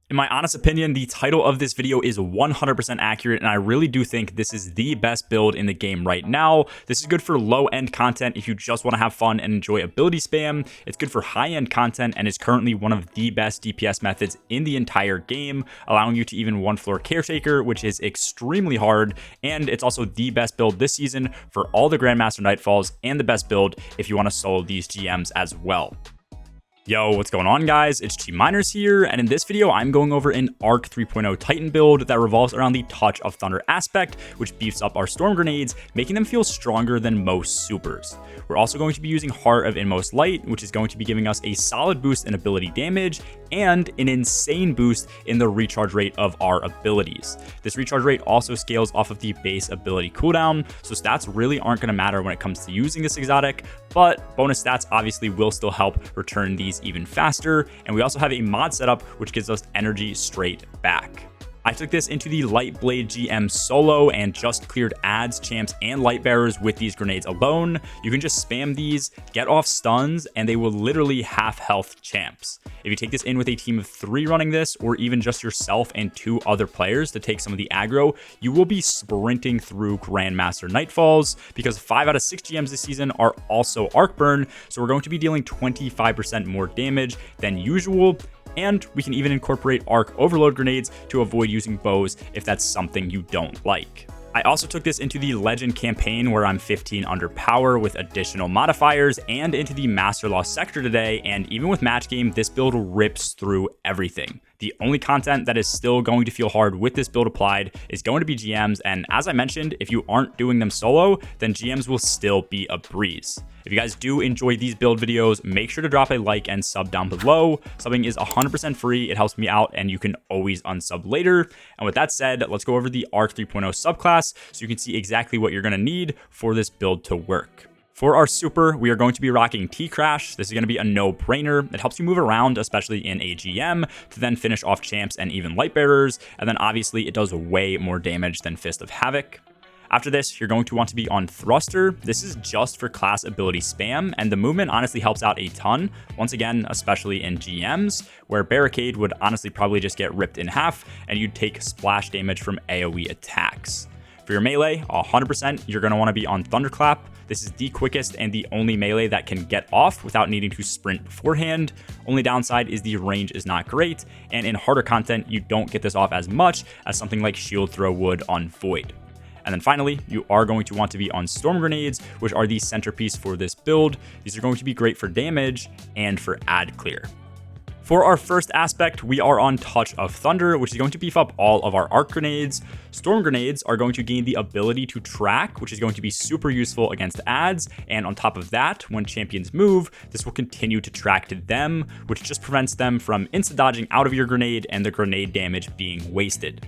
In my honest opinion, the title of this video is 100% accurate, and I really do think this is the best build in the game right now. This is good for low-end content if you just want to have fun and enjoy ability spam. It's good for high-end content and is currently one of the best DPS methods in the entire game, allowing you to even one-floor Caretaker, which is extremely hard, and it's also the best build this season for all the GrandMaster Nightfalls, and the best build if you want to solo these GMs as well. Yo, what's going on, guys? It's Miners here, and in this video, I'm going over an Arc 3.0 Titan build that revolves around the Touch of Thunder aspect, which beefs up our Storm Grenades, making them feel stronger than most supers. We're also going to be using Heart of Inmost Light, which is going to be giving us a solid boost in ability damage, and an insane boost in the recharge rate of our abilities. This recharge rate also scales off of the base ability cooldown, so stats really aren't going to matter when it comes to using this exotic, but bonus stats obviously will still help return these even faster, and we also have a mod setup which gives us energy straight back. I took this into the Light Blade GM solo and just cleared adds, champs, and light bearers with these grenades alone. You can just spam these, get off stuns, and they will literally half health champs. If you take this in with a team of 3 running this, or even just yourself and 2 other players to take some of the aggro, you will be sprinting through GrandMaster Nightfalls, because 5 out of 6 GMs this season are also Arc Burn, so we're going to be dealing 25% more damage than usual. And we can even incorporate Arc Overload grenades to avoid using bows if that's something you don't like. I also took this into the Legend campaign where I'm 15 under power with additional modifiers, and into the Master Lost sector today, and even with match game, this build rips through everything. The only content that is still going to feel hard with this build applied is going to be GMs, and as I mentioned, if you aren't doing them solo, then GMs will still be a breeze. If you guys do enjoy these build videos, make sure to drop a like and sub down below. Subbing is 100% free, it helps me out, and you can always unsub later. And with that said, let's go over the Arc 3.0 subclass so you can see exactly what you're going to need for this build to work. For our super, we are going to be rocking T-Crash. This is going to be a no-brainer. It helps you move around, especially in a GM, to then finish off champs and even light bearers. And then obviously it does way more damage than Fist of Havoc. After this, you're going to want to be on Thruster. This is just for class ability spam, and the movement honestly helps out a ton. Once again, especially in GMs, where Barricade would honestly probably just get ripped in half, and you'd take splash damage from AoE attacks. For your melee, 100%, you're going to want to be on Thunderclap. This is the quickest and the only melee that can get off without needing to sprint beforehand. Only downside is the range is not great, and in harder content, you don't get this off as much as something like Shield Throw would on Void. And then finally, you are going to want to be on Storm Grenades, which are the centerpiece for this build. These are going to be great for damage and for ad clear. For our first aspect, we are on Touch of Thunder, which is going to beef up all of our Arc Grenades. Storm Grenades are going to gain the ability to track, which is going to be super useful against adds. And on top of that, when champions move, this will continue to track to them, which just prevents them from insta-dodging out of your grenade and the grenade damage being wasted.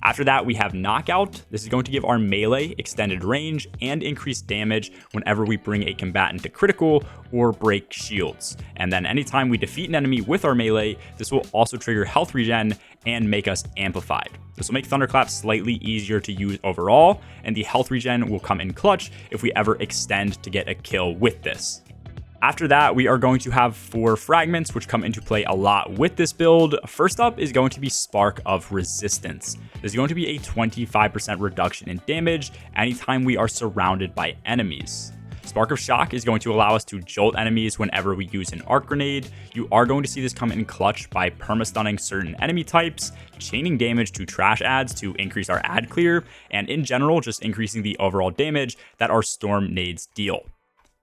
After that, we have Knockout. This is going to give our melee extended range and increased damage whenever we bring a combatant to critical or break shields. And then anytime we defeat an enemy with our melee, this will also trigger health regen and make us amplified. This will make Thunderclap slightly easier to use overall, and the health regen will come in clutch if we ever extend to get a kill with this. After that, we are going to have 4 fragments, which come into play a lot with this build. First up is going to be Spark of Resistance. There's going to be a 25% reduction in damage anytime we are surrounded by enemies. Spark of Shock is going to allow us to jolt enemies whenever we use an arc grenade. You are going to see this come in clutch by perma-stunning certain enemy types, chaining damage to trash adds to increase our ad clear, and in general, just increasing the overall damage that our storm nades deal.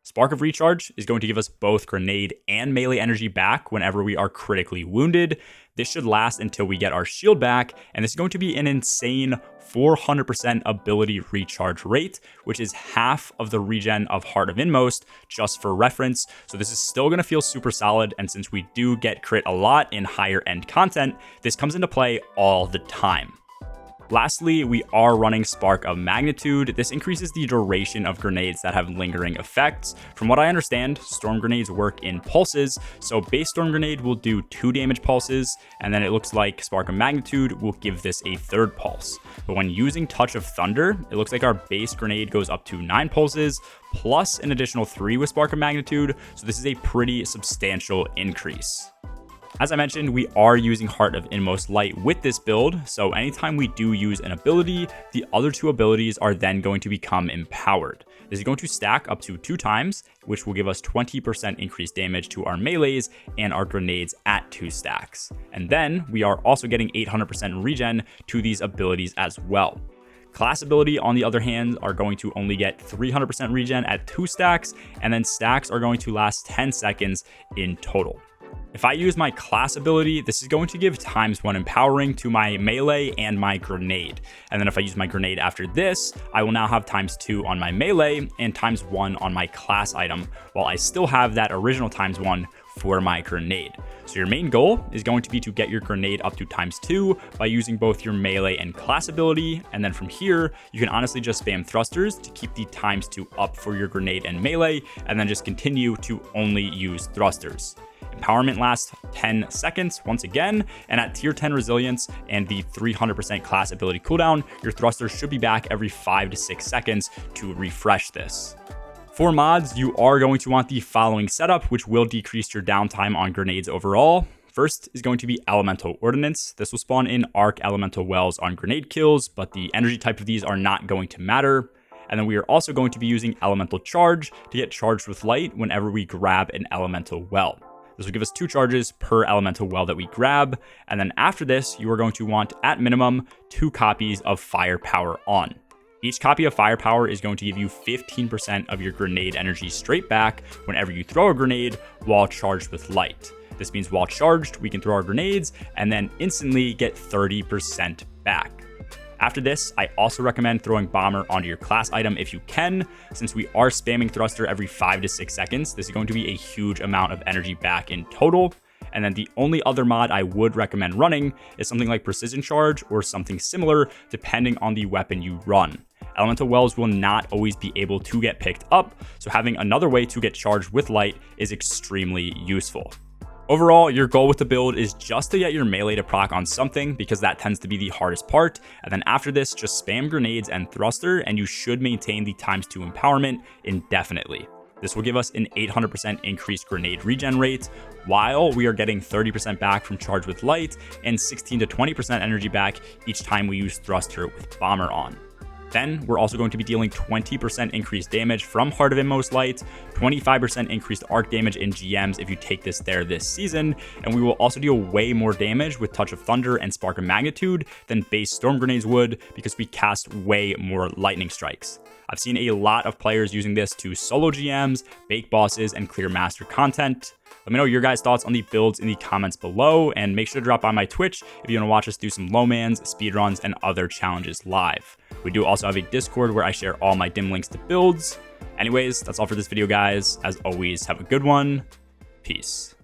Spark of Recharge is going to give us both grenade and melee energy back whenever we are critically wounded. This should last until we get our shield back, and this is going to be an insane 400% ability recharge rate, which is half of the regen of Heart of Inmost, just for reference. So this is still going to feel super solid, and since we do get crit a lot in higher end content, this comes into play all the time. Lastly, we are running Spark of Magnitude. This increases the duration of grenades that have lingering effects. From what I understand, storm grenades work in pulses, so base storm grenade will do 2 damage pulses, and then it looks like Spark of Magnitude will give this a 3rd pulse. But when using Touch of Thunder, it looks like our base grenade goes up to 9 pulses, plus an additional 3 with Spark of Magnitude, so this is a pretty substantial increase. As I mentioned, we are using Heart of Inmost Light with this build, so anytime we do use an ability, the other 2 abilities are then going to become empowered. This is going to stack up to 2 times, which will give us 20% increased damage to our melees and our grenades at 2 stacks. And then we are also getting 800% regen to these abilities as well. Class ability, on the other hand, are going to only get 300% regen at 2 stacks, and then stacks are going to last 10 seconds in total. If I use my class ability, this is going to give ×1 empowering to my melee and my grenade. And then if I use my grenade after this, I will now have ×2 on my melee and ×1 on my class item, while I still have that original ×1 for my grenade. So your main goal is going to be to get your grenade up to ×2 by using both your melee and class ability. And then from here, you can honestly just spam thrusters to keep the ×2 up for your grenade and melee, and then just continue to only use thrusters. Empowerment lasts 10 seconds once again, and at tier 10 resilience and the 300% class ability cooldown, your thrusters should be back every 5 to 6 seconds to refresh this. For mods, you are going to want the following setup, which will decrease your downtime on grenades overall. First is going to be Elemental Ordnance. This will spawn in Arc Elemental Wells on grenade kills, but the energy type of these are not going to matter. And then we are also going to be using Elemental Charge to get charged with light whenever we grab an Elemental Well. This will give us 2 charges per elemental well that we grab. And then after this, you are going to want, at minimum, 2 copies of Firepower on. Each copy of Firepower is going to give you 15% of your grenade energy straight back whenever you throw a grenade while charged with light. This means while charged, we can throw our grenades and then instantly get 30% back. After this, I also recommend throwing Bomber onto your class item if you can. Since we are spamming Thruster every 5 to 6 seconds, this is going to be a huge amount of energy back in total. And then the only other mod I would recommend running is something like Precision Charge or something similar, depending on the weapon you run. Elemental Wells will not always be able to get picked up, so having another way to get charged with light is extremely useful. Overall, your goal with the build is just to get your melee to proc on something, because that tends to be the hardest part, and then after this, just spam grenades and thruster, and you should maintain the ×2 empowerment indefinitely. This will give us an 800% increased grenade regen rate, while we are getting 30% back from charge with light, and 16 to 20% energy back each time we use thruster with Bomber on. Then we're also going to be dealing 20% increased damage from Heart of Inmost Light, 25% increased arc damage in GMs if you take this there this season, and we will also deal way more damage with Touch of Thunder and Spark of Magnitude than base Storm Grenades would, because we cast way more lightning strikes. I've seen a lot of players using this to solo GMs, bake bosses, and clear master content. Let me know your guys' thoughts on the builds in the comments below, and make sure to drop by my Twitch if you want to watch us do some low-mans, speedruns, and other challenges live. We do also have a Discord where I share all my dim links to builds. Anyways, that's all for this video, guys. As always, have a good one. Peace.